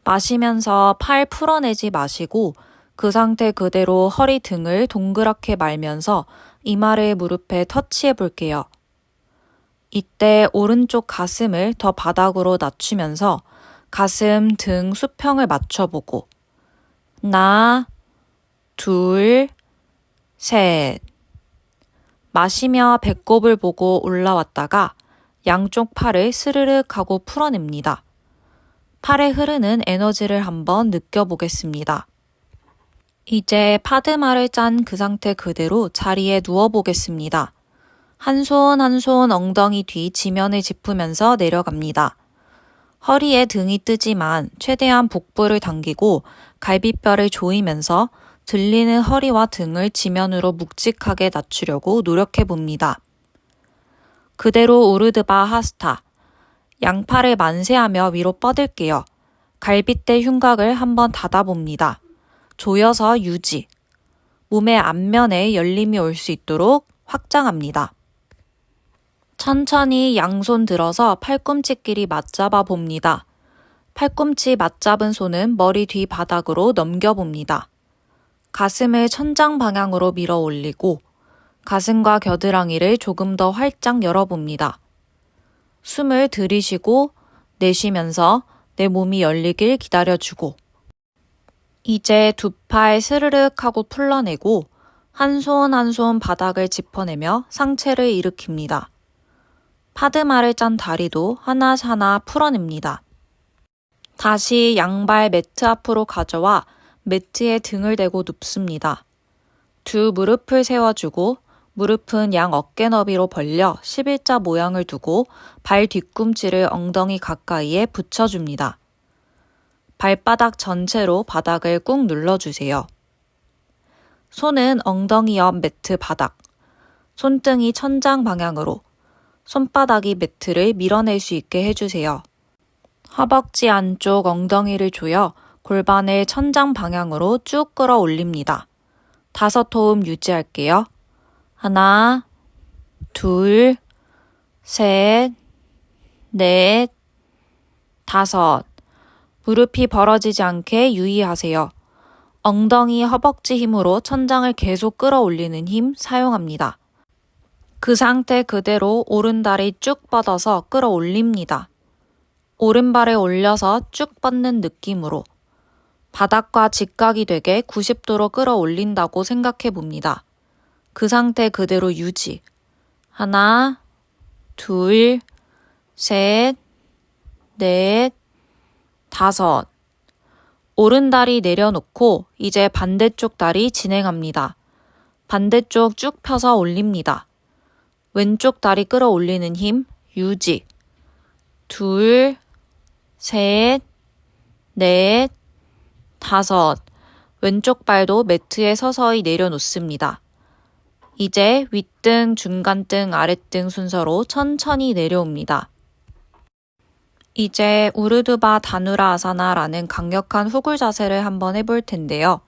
마시면서 팔 풀어내지 마시고 그 상태 그대로 허리 등을 동그랗게 말면서 이마를 무릎에 터치해 볼게요. 이때 오른쪽 가슴을 더 바닥으로 낮추면서 가슴, 등, 수평을 맞춰보고 하나, 둘, 셋. 마시며 배꼽을 보고 올라왔다가 양쪽 팔을 스르륵 하고 풀어냅니다. 팔에 흐르는 에너지를 한번 느껴보겠습니다. 이제 파드마를 짠 그 상태 그대로 자리에 누워보겠습니다. 한 손 한 손 엉덩이 뒤 지면을 짚으면서 내려갑니다. 허리에 등이 뜨지만 최대한 복부를 당기고 갈비뼈를 조이면서 들리는 허리와 등을 지면으로 묵직하게 낮추려고 노력해봅니다. 그대로 우르드바 하스타. 양팔을 만세하며 위로 뻗을게요. 갈빗대 흉곽을 한번 닫아봅니다. 조여서 유지. 몸의 앞면에 열림이 올 수 있도록 확장합니다. 천천히 양손 들어서 팔꿈치끼리 맞잡아 봅니다. 팔꿈치 맞잡은 손은 머리 뒤 바닥으로 넘겨봅니다. 가슴을 천장 방향으로 밀어 올리고 가슴과 겨드랑이를 조금 더 활짝 열어봅니다. 숨을 들이쉬고 내쉬면서 내 몸이 열리길 기다려주고 이제 두 팔 스르륵 하고 풀러내고 한 손 한 손 바닥을 짚어내며 상체를 일으킵니다. 파드마를 짠 다리도 하나하나 풀어냅니다. 다시 양발 매트 앞으로 가져와 매트에 등을 대고 눕습니다. 두 무릎을 세워주고 무릎은 양 어깨 너비로 벌려 11자 모양을 두고 발 뒤꿈치를 엉덩이 가까이에 붙여줍니다. 발바닥 전체로 바닥을 꾹 눌러주세요. 손은 엉덩이 옆 매트 바닥, 손등이 천장 방향으로, 손바닥이 매트를 밀어낼 수 있게 해주세요. 허벅지 안쪽 엉덩이를 조여 골반을 천장 방향으로 쭉 끌어올립니다. 5호흡 유지할게요. 하나, 둘, 셋, 넷, 5. 무릎이 벌어지지 않게 유의하세요. 엉덩이, 허벅지 힘으로 천장을 계속 끌어올리는 힘 사용합니다. 그 상태 그대로 오른다리 쭉 뻗어서 끌어올립니다. 오른발을 올려서 쭉 뻗는 느낌으로 바닥과 직각이 되게 90도로 끌어올린다고 생각해 봅니다. 그 상태 그대로 유지. 하나, 둘, 셋, 넷, 5. 오른다리 내려놓고 이제 반대쪽 다리 진행합니다. 반대쪽 쭉 펴서 올립니다. 왼쪽 다리 끌어올리는 힘 유지. 둘, 셋, 넷, 5. 왼쪽 발도 매트에 서서히 내려놓습니다. 이제 윗등, 중간등, 아랫등 순서로 천천히 내려옵니다. 이제 우르드바 다누라 아사나라는 강력한 후굴 자세를 한번 해볼 텐데요.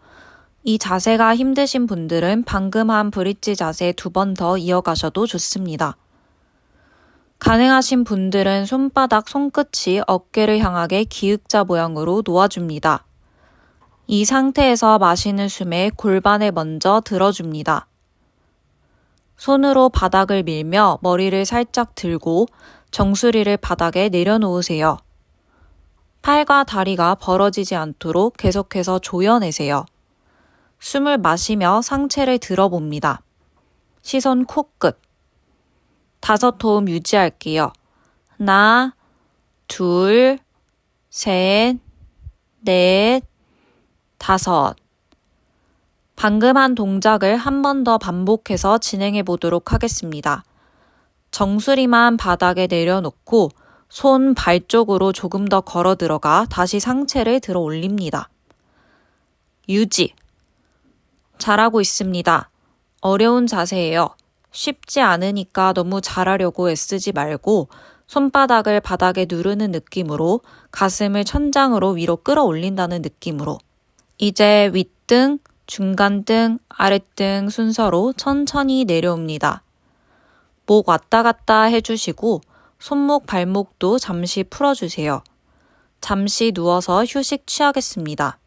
이 자세가 힘드신 분들은 방금 한 브릿지 자세 2번 더 이어가셔도 좋습니다. 가능하신 분들은 손바닥, 손끝이 어깨를 향하게 기역자 모양으로 놓아줍니다. 이 상태에서 마시는 숨에 골반을 먼저 들어줍니다. 손으로 바닥을 밀며 머리를 살짝 들고 정수리를 바닥에 내려놓으세요. 팔과 다리가 벌어지지 않도록 계속해서 조여내세요. 숨을 마시며 상체를 들어봅니다. 시선 코끝. 5호흡 유지할게요. 하나, 둘, 셋, 넷, 5. 방금 한 동작을 한 번 더 반복해서 진행해 보도록 하겠습니다. 정수리만 바닥에 내려놓고 손, 발 쪽으로 조금 더 걸어 들어가 다시 상체를 들어 올립니다. 유지. 잘하고 있습니다. 어려운 자세예요. 쉽지 않으니까 너무 잘하려고 애쓰지 말고 손바닥을 바닥에 누르는 느낌으로 가슴을 천장으로 위로 끌어올린다는 느낌으로 이제 윗등, 중간등, 아랫등 순서로 천천히 내려옵니다. 목 왔다 갔다 해주시고 손목, 발목도 잠시 풀어주세요. 잠시 누워서 휴식 취하겠습니다.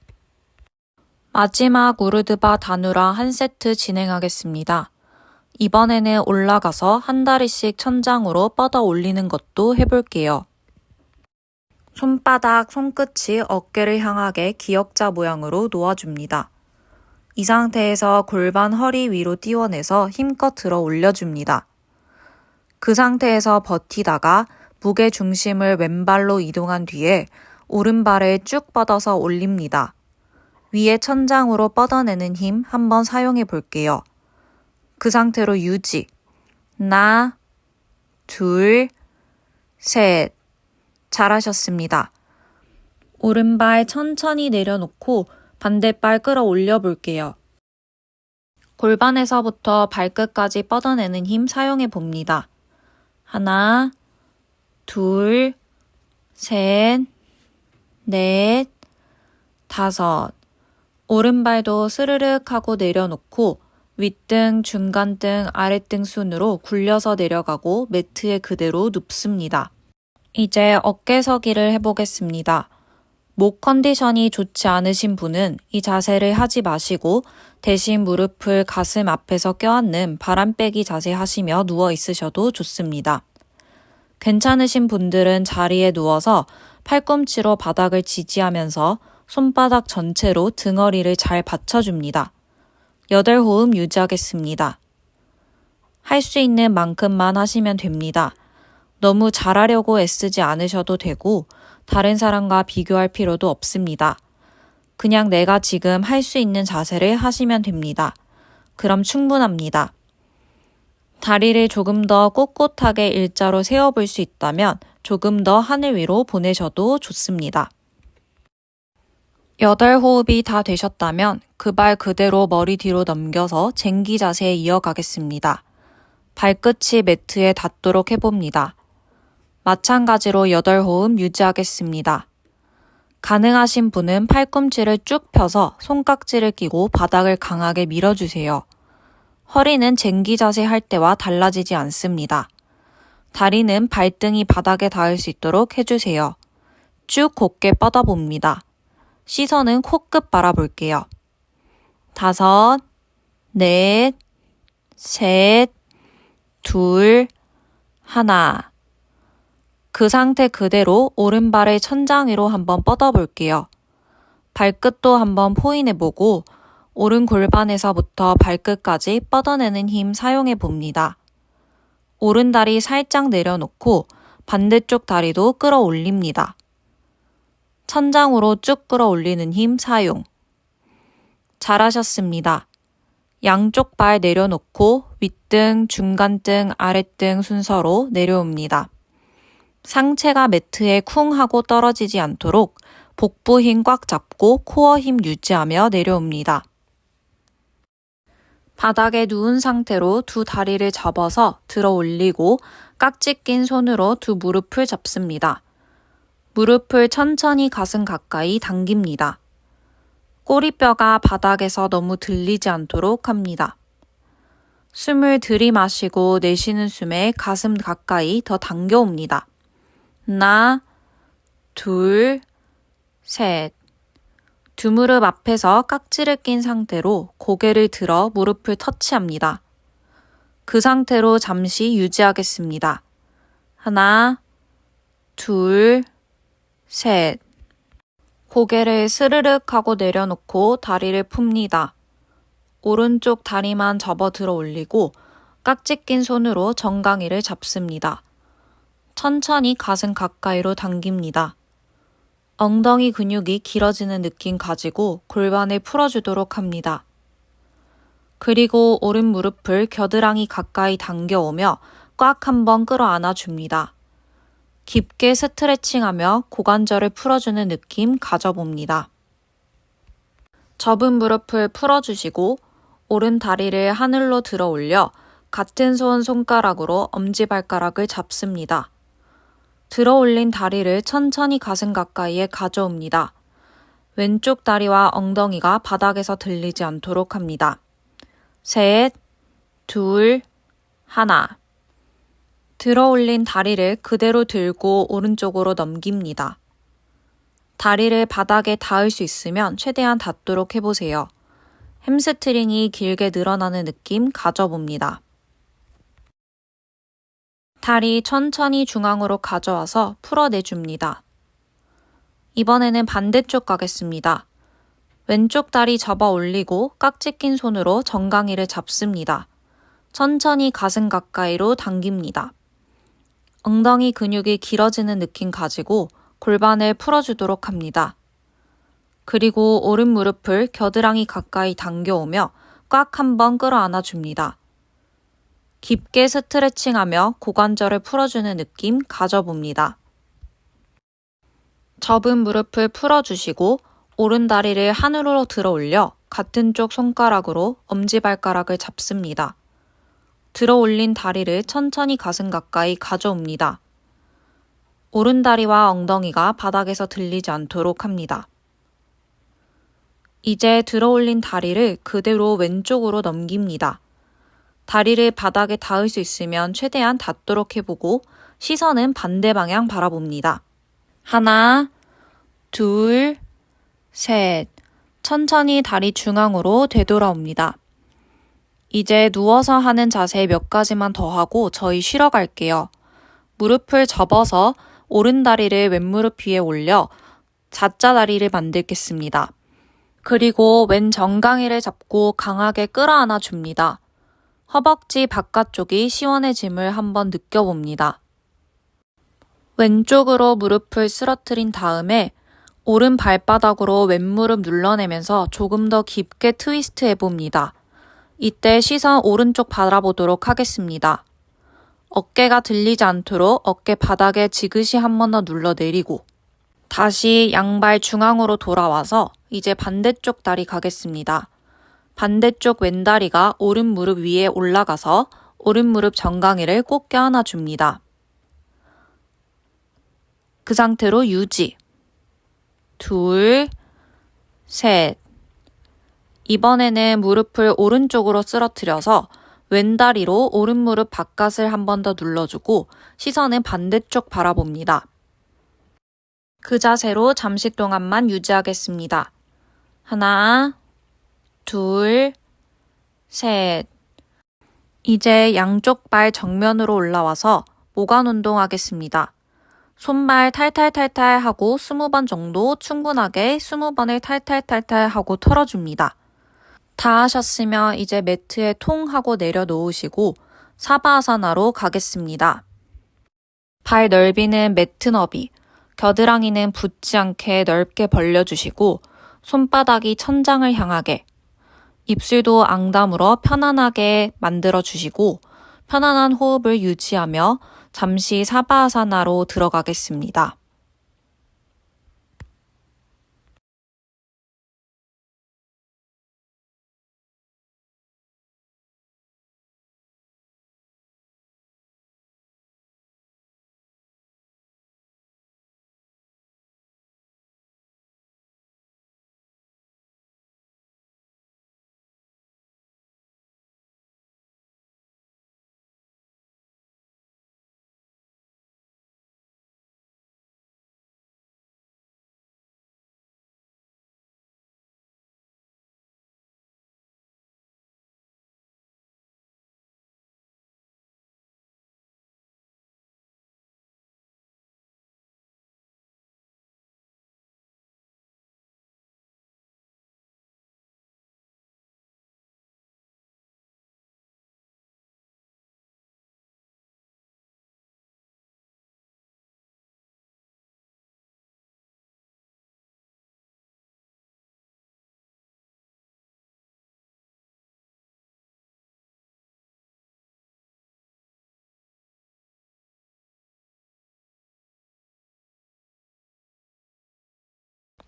마지막 우르드바 다누라 한 세트 진행하겠습니다. 이번에는 올라가서 한 다리씩 천장으로 뻗어 올리는 것도 해볼게요. 손바닥, 손끝이 어깨를 향하게 기역자 모양으로 놓아줍니다. 이 상태에서 골반 허리 위로 띄워내서 힘껏 들어 올려줍니다. 그 상태에서 버티다가 무게 중심을 왼발로 이동한 뒤에 오른발을 쭉 뻗어서 올립니다. 위에 천장으로 뻗어내는 힘 한번 사용해 볼게요. 그 상태로 유지. 하나, 둘, 셋. 잘하셨습니다. 오른발 천천히 내려놓고 반대발 끌어올려 볼게요. 골반에서부터 발끝까지 뻗어내는 힘 사용해 봅니다. 하나, 둘, 셋, 넷, 5. 오른발도 스르륵 하고 내려놓고 윗등, 중간등, 아랫등 순으로 굴려서 내려가고 매트에 그대로 눕습니다. 이제 어깨 서기를 해보겠습니다. 목 컨디션이 좋지 않으신 분은 이 자세를 하지 마시고 대신 무릎을 가슴 앞에서 껴안는 바람 빼기 자세 하시며 누워 있으셔도 좋습니다. 괜찮으신 분들은 자리에 누워서 팔꿈치로 바닥을 지지하면서 손바닥 전체로 등허리를 잘 받쳐줍니다. 8호흡 유지하겠습니다. 할 수 있는 만큼만 하시면 됩니다. 너무 잘하려고 애쓰지 않으셔도 되고 다른 사람과 비교할 필요도 없습니다. 그냥 내가 지금 할 수 있는 자세를 하시면 됩니다. 그럼 충분합니다. 다리를 조금 더 꼿꼿하게 일자로 세워볼 수 있다면 조금 더 하늘 위로 보내셔도 좋습니다. 8호흡이 다 되셨다면 그 발 그대로 머리 뒤로 넘겨서 쟁기 자세에 이어가겠습니다. 발끝이 매트에 닿도록 해봅니다. 마찬가지로 8호흡 유지하겠습니다. 가능하신 분은 팔꿈치를 쭉 펴서 손깍지를 끼고 바닥을 강하게 밀어주세요. 허리는 쟁기 자세 할 때와 달라지지 않습니다. 다리는 발등이 바닥에 닿을 수 있도록 해주세요. 쭉 곧게 뻗어봅니다. 시선은 코끝 바라볼게요. 5, 넷, 셋, 둘, 하나. 그 상태 그대로 오른발을 천장 위로 한번 뻗어볼게요. 발끝도 한번 포인해보고 오른 골반에서부터 발끝까지 뻗어내는 힘 사용해봅니다. 오른 다리 살짝 내려놓고 반대쪽 다리도 끌어올립니다. 천장으로 쭉 끌어올리는 힘 사용. 잘하셨습니다. 양쪽 발 내려놓고 윗등, 중간등, 아랫등 순서로 내려옵니다. 상체가 매트에 쿵 하고 떨어지지 않도록 복부 힘 꽉 잡고 코어 힘 유지하며 내려옵니다. 바닥에 누운 상태로 두 다리를 접어서 들어 올리고 깍지 낀 손으로 두 무릎을 잡습니다. 무릎을 천천히 가슴 가까이 당깁니다. 꼬리뼈가 바닥에서 너무 들리지 않도록 합니다. 숨을 들이마시고 내쉬는 숨에 가슴 가까이 더 당겨옵니다. 하나, 둘, 셋. 두 무릎 앞에서 깍지를 낀 상태로 고개를 들어 무릎을 터치합니다. 그 상태로 잠시 유지하겠습니다. 하나, 둘, 셋. 고개를 스르륵 하고 내려놓고 다리를 풉니다. 오른쪽 다리만 접어 들어 올리고 깍지 낀 손으로 정강이를 잡습니다. 천천히 가슴 가까이로 당깁니다. 엉덩이 근육이 길어지는 느낌 가지고 골반을 풀어주도록 합니다. 그리고 오른 무릎을 겨드랑이 가까이 당겨오며 꽉 한번 끌어안아 줍니다. 깊게 스트레칭하며 고관절을 풀어주는 느낌 가져봅니다. 접은 무릎을 풀어주시고 오른 다리를 하늘로 들어 올려 같은 손 손가락으로 엄지발가락을 잡습니다. 들어 올린 다리를 천천히 가슴 가까이에 가져옵니다. 왼쪽 다리와 엉덩이가 바닥에서 들리지 않도록 합니다. 셋, 둘, 하나. 들어 올린 다리를 그대로 들고 오른쪽으로 넘깁니다. 다리를 바닥에 닿을 수 있으면 최대한 닿도록 해보세요. 햄스트링이 길게 늘어나는 느낌 가져봅니다. 다리 천천히 중앙으로 가져와서 풀어내줍니다. 이번에는 반대쪽 가겠습니다. 왼쪽 다리 접어 올리고 깍지 낀 손으로 정강이를 잡습니다. 천천히 가슴 가까이로 당깁니다. 엉덩이 근육이 길어지는 느낌 가지고 골반을 풀어주도록 합니다. 그리고 오른 무릎을 겨드랑이 가까이 당겨오며 꽉 한번 끌어안아 줍니다. 깊게 스트레칭하며 고관절을 풀어주는 느낌 가져봅니다. 접은 무릎을 풀어주시고 오른 다리를 하늘로 들어 올려 같은 쪽 손가락으로 엄지발가락을 잡습니다. 들어 올린 다리를 천천히 가슴 가까이 가져옵니다. 오른 다리와 엉덩이가 바닥에서 들리지 않도록 합니다. 이제 들어 올린 다리를 그대로 왼쪽으로 넘깁니다. 다리를 바닥에 닿을 수 있으면 최대한 닿도록 해보고 시선은 반대 방향 바라봅니다. 하나, 둘, 셋. 천천히 다리 중앙으로 되돌아옵니다. 이제 누워서 하는 자세 몇 가지만 더 하고 저희 쉬러 갈게요. 무릎을 접어서 오른 다리를 왼무릎 위에 올려 자자 다리를 만들겠습니다. 그리고 왼 정강이를 잡고 강하게 끌어안아 줍니다. 허벅지 바깥쪽이 시원해짐을 한번 느껴봅니다. 왼쪽으로 무릎을 쓰러뜨린 다음에 오른 발바닥으로 왼무릎 눌러내면서 조금 더 깊게 트위스트 해봅니다. 이때 시선 오른쪽 바라보도록 하겠습니다. 어깨가 들리지 않도록 어깨 바닥에 지그시 한 번 더 눌러내리고 다시 양발 중앙으로 돌아와서 이제 반대쪽 다리 가겠습니다. 반대쪽 왼다리가 오른 무릎 위에 올라가서 오른 무릎 정강이를 꼭 껴안아 줍니다. 그 상태로 유지. 둘, 셋. 이번에는 무릎을 오른쪽으로 쓰러뜨려서 왼다리로 오른 무릎 바깥을 한 번 더 눌러주고 시선은 반대쪽 바라봅니다. 그 자세로 잠시 동안만 유지하겠습니다. 하나, 둘, 셋. 이제 양쪽 발 정면으로 올라와서 모관 운동하겠습니다. 손발 탈탈탈탈 하고 20번 정도 충분하게 20번을 탈탈탈탈 하고 털어줍니다. 다 하셨으면 이제 매트에 통 하고 내려놓으시고 사바아사나로 가겠습니다. 발 넓이는 매트 너비, 겨드랑이는 붙지 않게 넓게 벌려주시고 손바닥이 천장을 향하게, 입술도 앙다물어 편안하게 만들어주시고 편안한 호흡을 유지하며 잠시 사바아사나로 들어가겠습니다.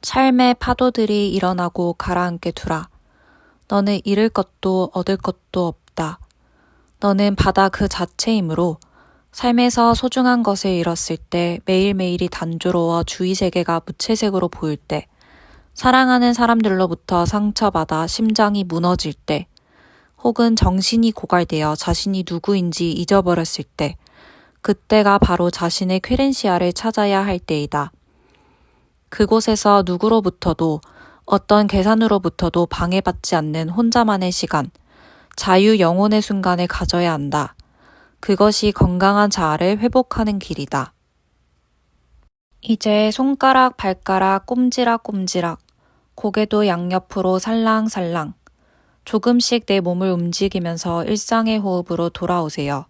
삶의 파도들이 일어나고 가라앉게 두라. 너는 잃을 것도 얻을 것도 없다. 너는 바다 그 자체이므로 삶에서 소중한 것을 잃었을 때, 매일매일이 단조로워 주위 세계가 무채색으로 보일 때, 사랑하는 사람들로부터 상처받아 심장이 무너질 때, 혹은 정신이 고갈되어 자신이 누구인지 잊어버렸을 때, 그때가 바로 자신의 쾌렌시아를 찾아야 할 때이다. 그곳에서 누구로부터도 어떤 계산으로부터도 방해받지 않는 혼자만의 시간, 자유 영혼의 순간을 가져야 한다. 그것이 건강한 자아를 회복하는 길이다. 이제 손가락, 발가락 꼼지락꼼지락, 고개도 양옆으로 살랑살랑, 조금씩 내 몸을 움직이면서 일상의 호흡으로 돌아오세요.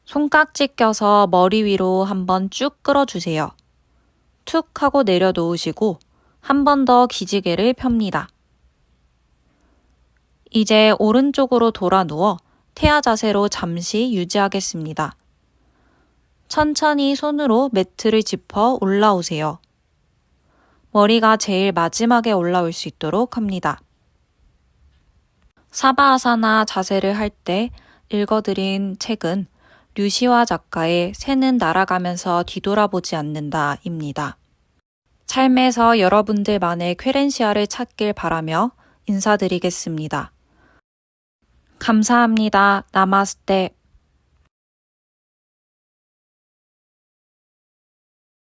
손깍지 껴서 머리 위로 한번 쭉 끌어주세요. 툭 하고 내려놓으시고 한 번 더 기지개를 펴니다. 이제 오른쪽으로 돌아 누워 태아 자세로 잠시 유지하겠습니다. 천천히 손으로 매트를 짚어 올라오세요. 머리가 제일 마지막에 올라올 수 있도록 합니다. 사바아사나 자세를 할 때 읽어드린 책은 류시화 작가의 새는 날아가면서 뒤돌아보지 않는다입니다. 삶에서 여러분들만의 쾌렌시아를 찾길 바라며 인사드리겠습니다. 감사합니다. 나마스테.